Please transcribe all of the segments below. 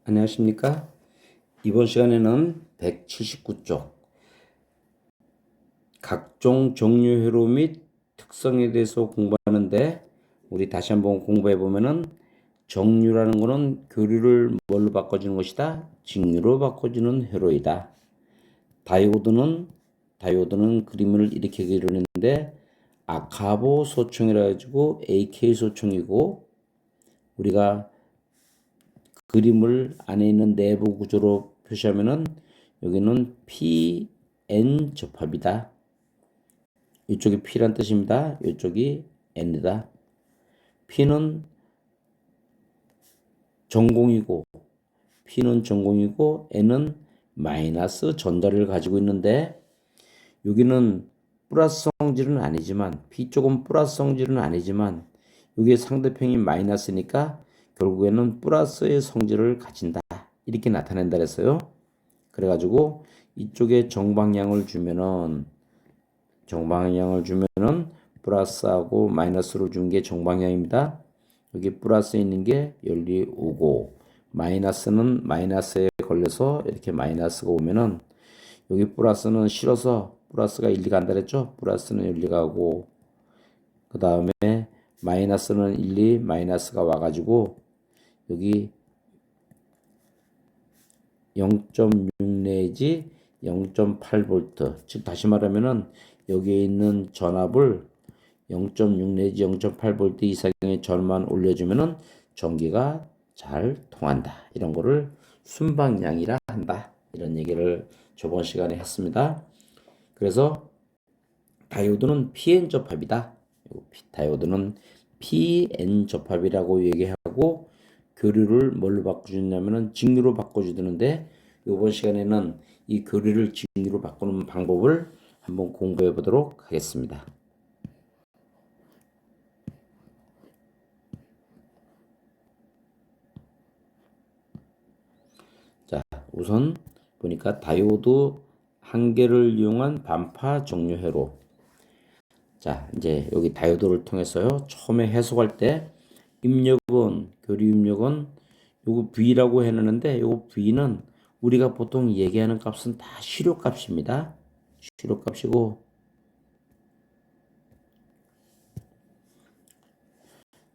안녕하십니까? 이번 시간에는 179쪽 각종 종류 회로 및 특성에 대해서 공부하는데, 우리 다시 한번 공부해 보면은 정류라는 것은 교류를 뭘로 바꿔주는 것이다? 직류로 바꿔주는 회로이다. 다이오드는 그림을 이렇게 그리는데 아카보 소총이라 가지고 AK 소총이고, 우리가 그림을 안에 있는 내부 구조로 표시하면은 여기는 PN 접합이다. 이쪽이 P란 뜻입니다. 이쪽이 N이다. P는 전공이고 N은 마이너스 전자를 가지고 있는데, 여기는 플러스 성질은 아니지만 P 쪽은 플러스 성질은 아니지만 여기에 상대평이 마이너스니까 결국에는 플러스의 성질을 가진다, 이렇게 나타낸다 그랬어요. 그래가지고 이쪽에 정방향을 주면은 플러스하고 마이너스로 준 게 정방향입니다. 여기 플러스에 있는 게 여기 오고, 마이너스는 마이너스에 걸려서 이렇게 마이너스가 오면은 여기 플러스는 실어서 플러스가 1, 2가 간다 그랬죠? 플러스는 1, 2 가고, 그 다음에 마이너스는 1, 2, 마이너스가 와가지고 여기 0.6 내지 0.8V, 즉 다시 말하면은 여기에 있는 전압을 0.6 내지 0.8V 이상의 전압만 올려주면은 전기가 잘 통한다. 이런 거를 순방향이라 한다. 이런 얘기를 저번 시간에 했습니다. 그래서 다이오드는 PN 접합이다. 다이오드는 PN 접합이라고 얘기하고, 교류를 뭘로 바꿔주냐면은 직류로 바꿔주는데, 이번 시간에는 이 교류를 직류로 바꾸는 방법을 한번 공부해 보도록 하겠습니다. 자, 우선 보니까 다이오드 한 개를 이용한 반파 종류 회로. 자, 이제 여기 다이오드를 통해서요, 처음에 해석할 때 교류 입력은 요거 V라고 해놓는데, 요거 V는 우리가 보통 얘기하는 값은 다 시료값입니다. 시료값이고,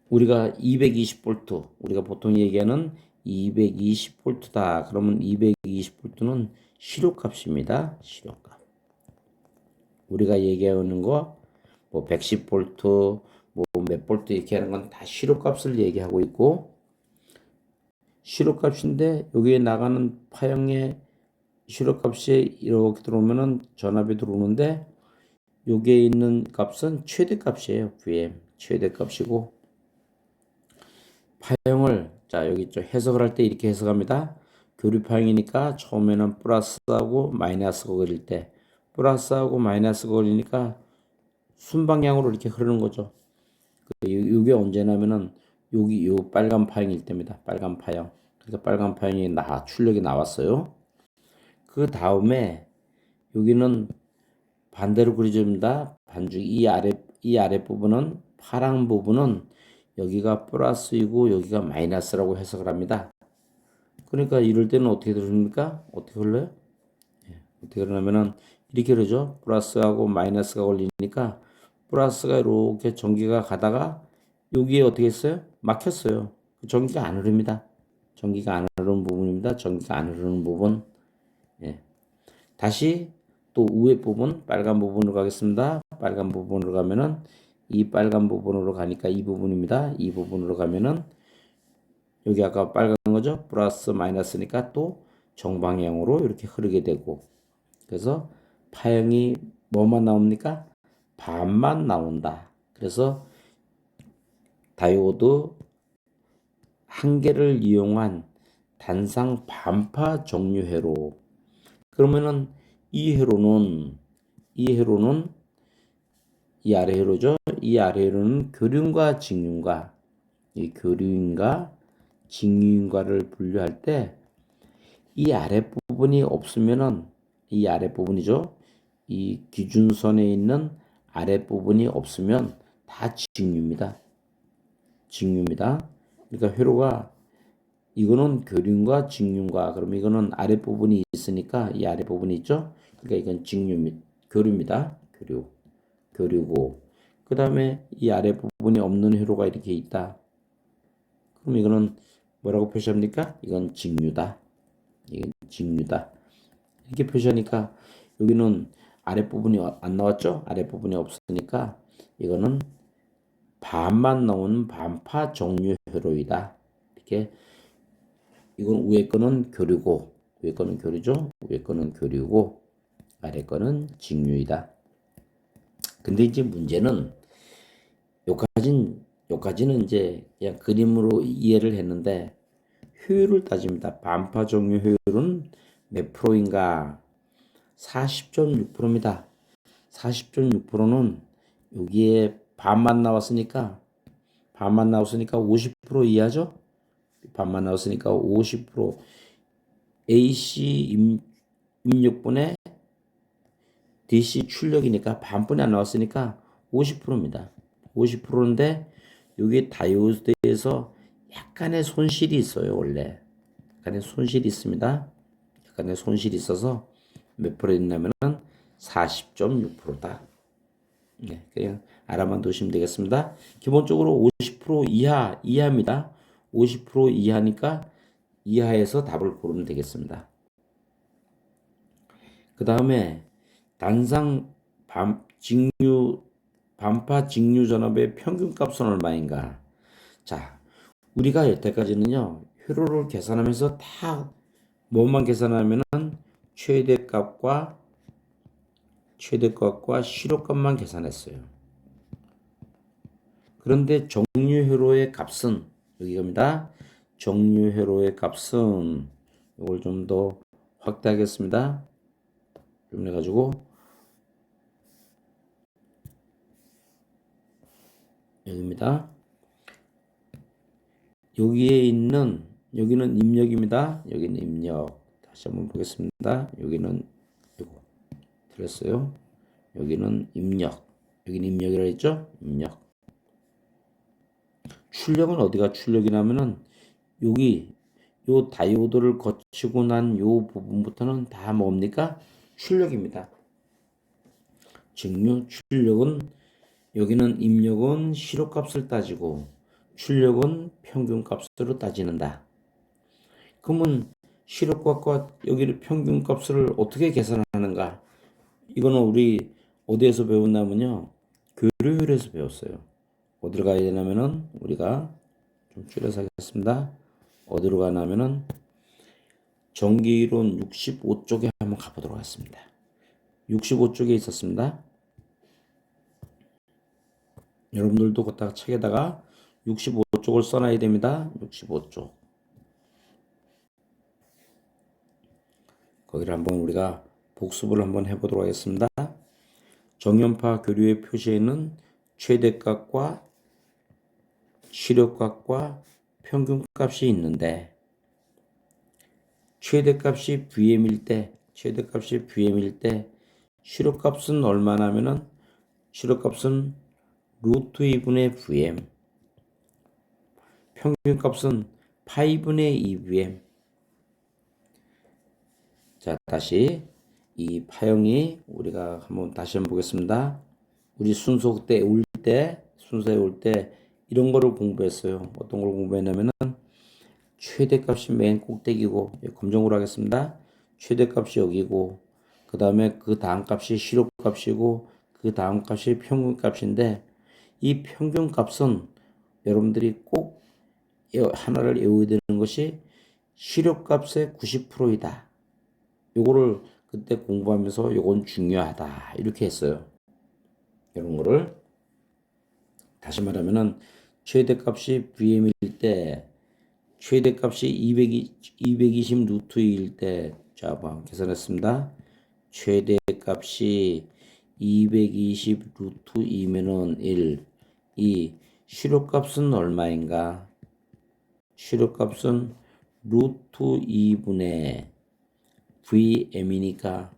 우리가 220V, 우리가 보통 얘기하는 220V다. 그러면 220V는 시료값입니다. 시료값. 우리가 얘기하는 거, 뭐 110V, 뭐 몇 볼트 이렇게 하는 건 다 시료값을 얘기하고 있고, 시료값인데 여기에 나가는 파형의 시료값이 이렇게 들어오면은 전압이 들어오는데, 여기에 있는 값은 최대값이에요. VM 최대값이고, 파형을 자 여기 좀 해석을 할 때 이렇게 해석합니다. 교류 파형이니까 처음에는 플러스하고 마이너스가 걸릴 때 플러스하고 마이너스가 걸리니까 순방향으로 이렇게 흐르는 거죠. 이게 언제냐면은 여기 요 빨간 파형일 때입니다. 빨간 파형. 그러니까 빨간 파형이 출력이 나왔어요. 그 다음에 여기는 반대로 그려집니다. 반죽 이 아래 부분은, 파란 부분은 여기가 플러스이고 여기가 마이너스라고 해석을 합니다. 그러니까 이럴 때는 어떻게 들립니까? 어떻게 흘러요? 어떻게 그러냐면은 이렇게 그러죠. 플러스하고 마이너스가 걸리니까 플러스가 이렇게 전기가 가다가 여기에 어떻게 했어요? 막혔어요. 전기가 안 흐릅니다. 전기가 안 흐르는 부분입니다. 전기가 안 흐르는 부분. 예. 다시 또 위에 부분, 빨간 부분으로 가겠습니다. 빨간 부분으로 가면은 이 빨간 부분으로 가니까 이 부분입니다. 이 부분으로 가면은 여기 아까 빨간 거죠? 플러스 마이너스니까 또 정방향으로 이렇게 흐르게 되고, 그래서 파형이 뭐만 나옵니까? 반만 나온다. 그래서 다이오드 한 개를 이용한 단상 반파 종류 회로. 그러면은 이 회로는 이 아래 회로죠. 이 아래 회로는 교륜과 직륜과, 이 교륜과 직륜과를 분류할 때 이 아랫부분이 없으면은, 이 아랫부분이죠. 이 기준선에 있는 아랫부분이 없으면 다 직류입니다. 직류입니다. 그러니까 회로가 이거는 교륜과 직륜과 그러면 이거는 아랫부분이 있으니까 이 아랫부분이 있죠. 그러니까 이건 교류입니다. 교류고 그 다음에 이 아랫부분이 없는 회로가 이렇게 있다. 그럼 이거는 뭐라고 표시합니까? 이건 직류다. 이건 직류다. 이렇게 표시하니까 여기는 아랫부분이 안 나왔죠? 아랫부분이 없으니까 이거는 반만 나오는 반파 정류 회로이다. 이렇게 이건 위에 거는 교류고 위에 거는 교류죠. 위에 거는 교류고 아래 거는 직류이다. 근데 이제 문제는 요까지는 이제 그냥 그림으로 이해를 했는데 효율을 따집니다. 반파 정류 효율은 몇 프로인가? 40.6%입니다. 40.6%는 여기에 반만 나왔으니까 50% 이하죠? 반만 나왔으니까 50% AC 입력분의 DC 출력이니까 반분이 안 나왔으니까 50%입니다. 50%인데 여기 다이오드에서 약간의 손실이 있어요. 원래 약간의 손실이 있습니다. 약간의 손실이 있어서 몇 프로 있냐면은 40.6%다. 네, 그냥 알아만 두시면 되겠습니다. 기본적으로 50% 이하입니다. 50% 이하니까 이하에서 답을 고르면 되겠습니다. 그 다음에 단상 반파 직류 전압의 평균값은 얼마인가? 자, 우리가 여태까지는요, 회로를 계산하면서 다 뭐만 계산하면은 최대값과 실효값만 계산했어요. 그런데 정류회로의 값은 여기 갑니다. 정류회로의 값은 이걸 좀 더 확대하겠습니다. 좀 해가지고 여기입니다. 여기는 입력입니다. 여기는 입력. 다시 한번 보겠습니다. 여기는 이거 틀렸어요. 여기는 입력. 여기는 입력이라 했죠? 입력. 출력은 어디가 출력이냐면은 여기 요 다이오드를 거치고 난 요 부분부터는 다 뭡니까? 출력입니다. 직류 출력은 여기는 입력은 실효값을 따지고 출력은 평균값으로 따지는다. 그러면 실효값과 여기를 평균값을 어떻게 계산하는가? 이거는 우리 어디에서 배웠냐면요. 교류율에서 배웠어요. 어디로 가야 되냐면은 우리가 좀 줄여서 하겠습니다. 어디로 가냐면은 전기이론 65쪽에 한번 가보도록 하겠습니다. 65쪽에 있었습니다. 여러분들도 그따가 책에다가 65쪽을 써놔야 됩니다. 65쪽. 거기를 한번 우리가 복습을 한번 해보도록 하겠습니다. 정연파 교류의 표시에는 최대값과 실효값과 평균값이 있는데 최대값이 VM일 때 실효값은 얼마냐면은 실효값은 루트 2분의 VM 평균값은 파이분의 2VM. 자, 다시 이 파형이 우리가 한번 다시 한번 보겠습니다. 우리 순서에 올 때 이런 거를 공부했어요. 어떤 걸 공부했냐면은 최대값이 맨 꼭대기고 검정으로 하겠습니다. 최대값이 여기고 그 다음에 그 다음 값이 실효값이고 그 다음 값이 평균값인데 이 평균값은 여러분들이 꼭 하나를 외워야 되는 것이 실효값의 90%이다. 요거를 그때 공부하면서 요건 중요하다 이렇게 했어요. 이런 거를 다시 말하면은 최대값이 VM일 때 최대값이 220 루트 2일 때 자, 한번 계산했습니다. 최대값이 220 루트 2면은 1, 2 실효값은 얼마인가? 실효값은 루트 2분의 VM이니까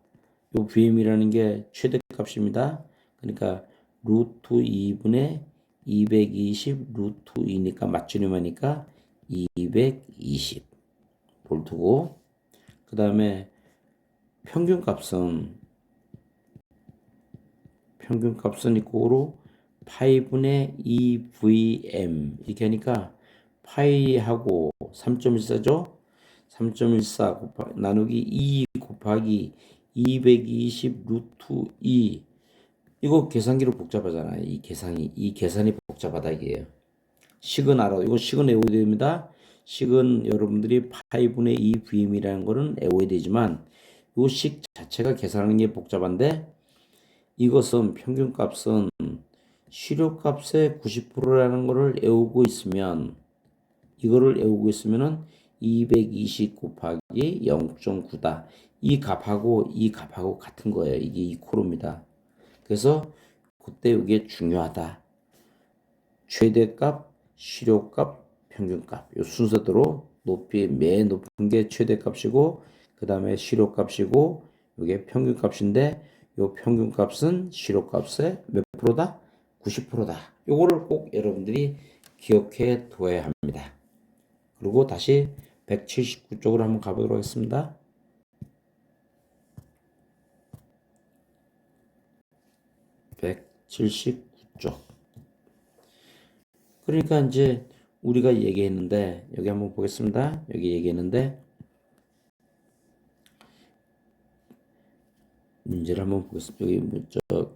요 VM이라는 게 최대값입니다. 그러니까 루트 2분의 220 루트 2니까 맞추려니까 220 볼트고, 그 다음에 평균값은 이꼬로 파이분의 2VM 이렇게 하니까 파이하고 3.14죠? 3.14 나누기 2 곱하기 220 루트 2 이거 계산기로 복잡하잖아요. 이 계산이 복잡하다 이게요. 식은 알아. 이거 식은 외워야 됩니다. 식은 여러분들이 파이분의 2VM이라는 거는 외워야 되지만 이 식 자체가 계산하는 게 복잡한데 이것은 평균값은 실효값의 90%라는 거를 외우고 있으면 이거를 외우고 있으면은 220 곱하기 0.9다. 이 값하고 같은 거예요. 이게 이코로입니다. 그래서 그때 이게 중요하다. 최대값, 실효값, 평균값. 이 순서대로 맨 높은 게 최대값이고 그 다음에 실효값이고 이게 평균값인데 이 평균값은 실효값의 몇 프로다? 90%다. 요거를 꼭 여러분들이 기억해 둬야 합니다. 그리고 다시 179쪽으로 한번 가보도록 하겠습니다. 179쪽. 그러니까 이제 우리가 얘기했는데 여기 한번 보겠습니다. 여기 얘기했는데 문제를 한번 보겠습니다. 여기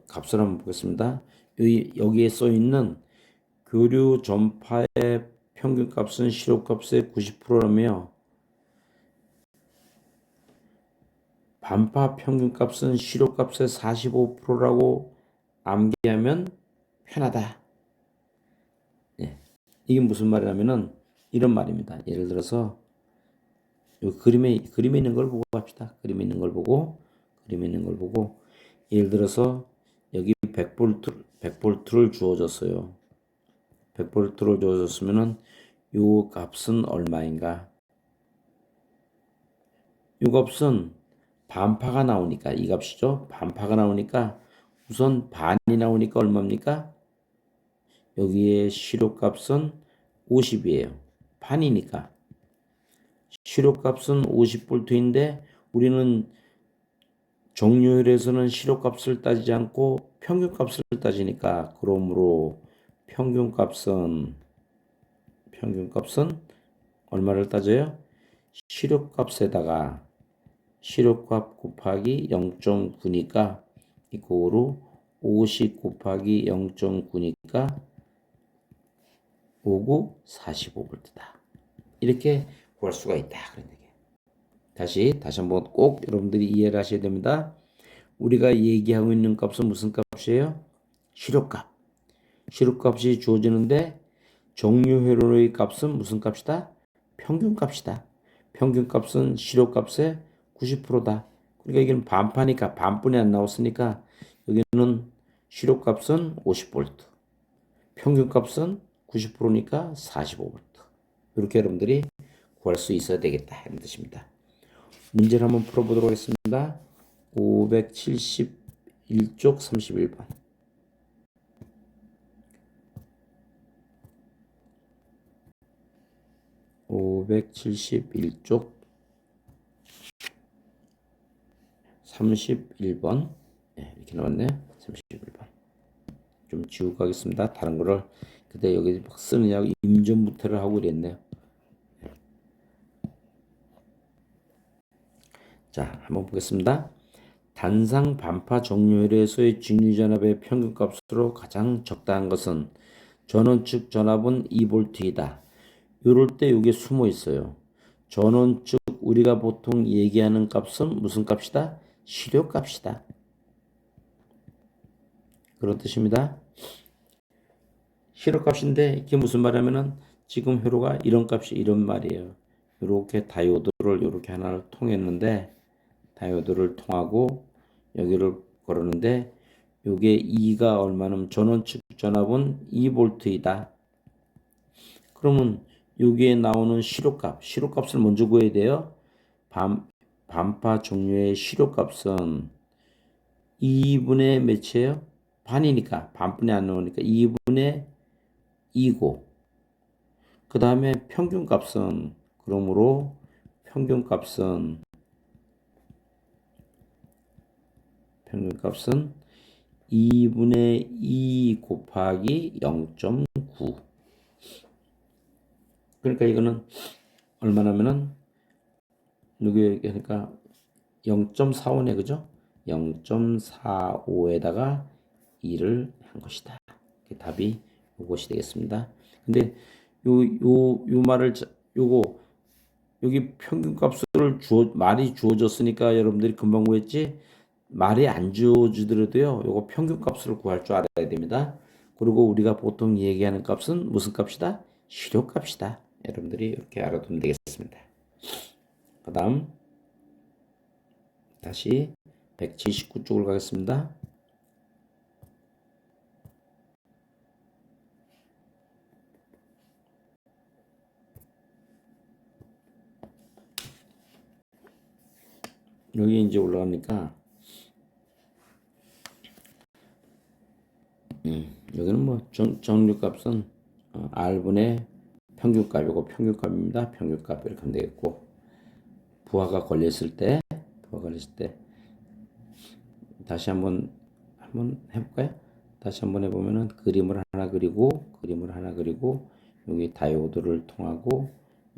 값을 한번 보겠습니다. 여기에 써 있는 교류 전파의 평균값은 실효값의 90%라며 반파 평균값은 실효값의 45%라고 암기하면 편하다. 예. 이게 무슨 말이냐면은 이런 말입니다. 예를 들어서 요 그림에 있는 걸 보고 합시다. 그림에 있는 걸 보고 예를 들어서 여기 100볼트를 주어졌어요. 100볼트를 주어졌으면은 요 값은 얼마인가? 요 값은 반파가 나오니까 이 값이죠. 반파가 나오니까 우선 반이 나오니까 얼마입니까? 여기에 실효값은 50이에요. 반이니까. 실효값은 50볼트인데 우리는 정료율에서는 실효값을 따지지 않고 평균값을 따지니까 그러므로 평균값은 얼마를 따져요? 실효값에다가 실효값 곱하기 0.9니까 이거로 50 곱하기 0.9니까 59 45볼트다. 이렇게 구할 수가 있다. 그런 얘기예요. 다시 한번 꼭 여러분들이 이해를 하셔야 됩니다. 우리가 얘기하고 있는 값은 무슨 값이에요? 실효값. 실효값이 주어지는데 정류회로의 값은 무슨 값이다? 평균값이다. 평균값은 실효값의 90%다. 그러니까 이게 반파니까 반분이 안 나왔으니까 여기는 실효값은 50볼트. 평균값은 90%니까 45볼트. 이렇게 여러분들이 구할 수 있어야 되겠다 하는 뜻입니다. 문제를 한번 풀어보도록 하겠습니다. 571쪽 31번. 571쪽 31번. 네, 이렇게 나왔네. 31번. 좀 지우고 가겠습니다. 다른 거를 그때 여기 막 쓰느냐고 임전부터를 하고 이랬네요. 자, 한번 보겠습니다. 단상 반파 정료율에서의 직류전압의 평균값으로 가장 적당한 것은 전원 측 전압은 2볼트이다. 이럴 때 이게 숨어 있어요. 전원 측 우리가 보통 얘기하는 값은 무슨 값이다? 실효값이다. 그런 뜻입니다. 실효값인데 이게 무슨 말이냐면은 지금 회로가 이런 값이 이런 말이에요. 이렇게 다이오드를 이렇게 하나를 통했는데 다이오드를 통하고 여기를 걸었는데 요게 2가 얼마냐면 전원 측 전압은 2볼트이다. 그러면 여기에 나오는 실효값을 먼저 구해야 돼요. 반파 종류의 실효값은 2분의 몇이에요? 반이니까 반분이 안 나오니까 2분의 2고 그 다음에 평균값은 그러므로 평균값은 2분의 2 곱하기 0.9. 그러니까 이거는 얼마냐면은 여기 그러니까 0.45네, 그죠? 0.45에다가 2를 한 것이다. 답이 이것이 되겠습니다. 근데 요 말을 요거 여기 평균값을 말이 주어졌으니까 여러분들이 금방 구했지, 말이 안 주어지더라도요 요거 평균값을 구할 줄 알아야 됩니다. 그리고 우리가 보통 얘기하는 값은 무슨 값이다? 실효값이다. 여러분들이 이렇게 알아두면 되겠습니다. 그 다음 다시 179쪽으로 가겠습니다. 여기 이제 올라가니까 여기는 뭐 정류값은 R분의 평균값이고 평균값입니다. 평균값 이렇게 하면 되겠고, 부하가 걸렸을 때 다시 한번 해볼까요? 다시 한번 해보면은 그림을 하나 그리고 여기 다이오드를 통하고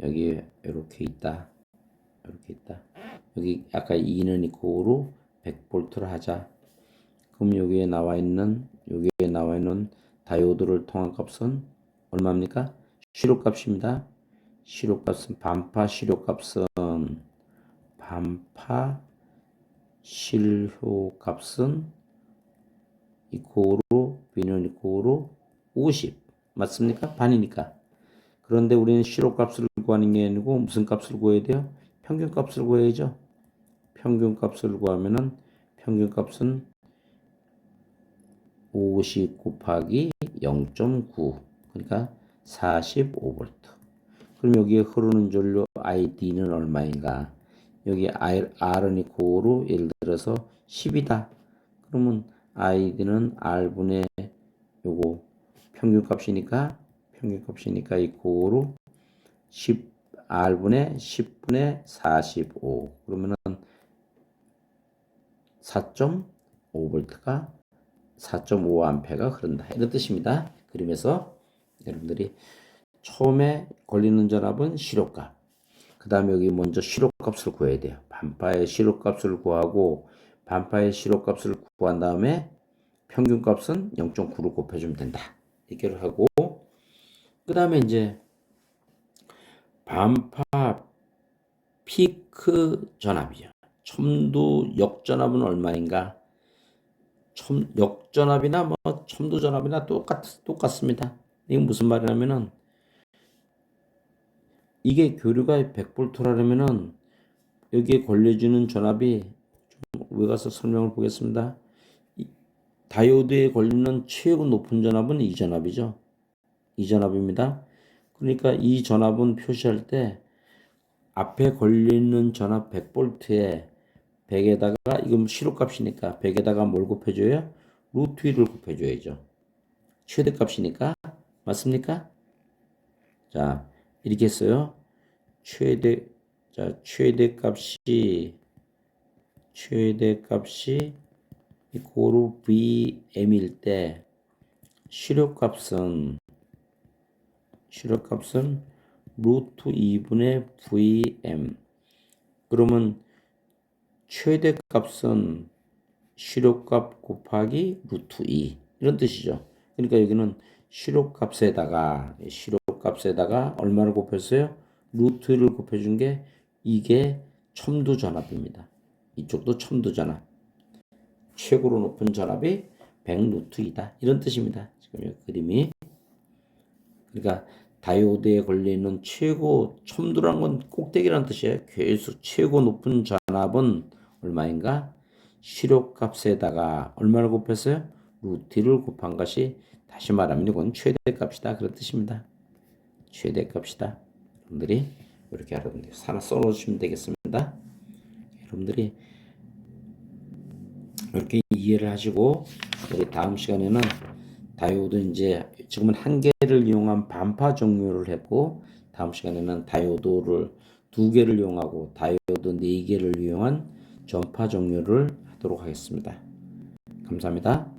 여기 이렇게 있다. 여기 아까 2는 이코로 100V를 하자. 그럼 여기에 나와 있는 다이오드를 통한 값은 얼마입니까? 실효값입니다. 실효값은 반파 실효값은 이코로 B는 이코로 50 맞습니까? 반이니까. 그런데 우리는 실효값을 구하는 게 아니고 무슨 값을 구해야 돼요? 평균값을 구해야죠. 평균값을 구하면은 평균값은 50 곱하기 0.9 그러니까 45V. 그럼 여기에 흐르는 전류 ID는 얼마인가? 여기 R은 이코로 예를 들어서 10이다. 그러면 ID는 R분의 요거 평균값이니까 이코로 10 R분의 10분의 45. 그러면은 4.5V가 4.5A가 흐른다. 이런 뜻입니다. 그림에서 여러분들이 처음에 걸리는 전압은 실효값. 그 다음에 여기 먼저 실효값을 구해야 돼요. 반파의 실효값을 구하고 반파의 실효값을 구한 다음에 평균값은 0.9로 곱해주면 된다. 이렇게 하고 그 다음에 이제 반파 피크 전압이죠. 첨도 역전압은 얼마인가? 역전압이나 뭐 첨도 전압이나 똑같습니다. 이게 무슨 말이냐면은 이게 교류가 100V라면은 여기에 걸려주는 전압이 좀 외가서 설명을 보겠습니다. 다이오드에 걸리는 최고 높은 전압은 이 전압이죠. 이 전압입니다. 그러니까 이 전압은 표시할 때 앞에 걸리는 전압 100V에 100에다가 이건 실효값이니까 100에다가 뭘 곱해줘요? 루트 1을 곱해줘야죠. 최대값이니까. 맞습니까? 자, 이렇게 했어요. 최대값이 이코로 VM일 때 실효값은 루트 2분의 VM. 그러면 최대값은 실효값 곱하기 루트 2 이런 뜻이죠. 그러니까 여기는 실효값에다가 얼마를 곱했어요? 루트 1을 곱해준 게 이게 첨도 전압입니다. 이쪽도 첨도 전압. 최고로 높은 전압이 100 루트 2다. 이런 뜻입니다. 지금 이 그림이. 그러니까 다이오드에 걸려있는 최고 첨도라는 건 꼭대기라는 뜻이에요. 계속 최고 높은 전압은 얼마인가? 실효값에다가 얼마를 곱했어요? 루트 1을 곱한 것이 다시 말하면 이건 최대값이다. 그런 뜻입니다. 최대값이다. 여러분들이 이렇게 알아두면 하나 써놓으시면 되겠습니다. 여러분들이 이렇게 이해를 하시고 우리 다음 시간에는 다이오드 이제 지금은 한 개를 이용한 반파 종류를 했고 다음 시간에는 다이오드를 2개를 이용하고 다이오드 4개를 이용한 전파 종류를 하도록 하겠습니다. 감사합니다.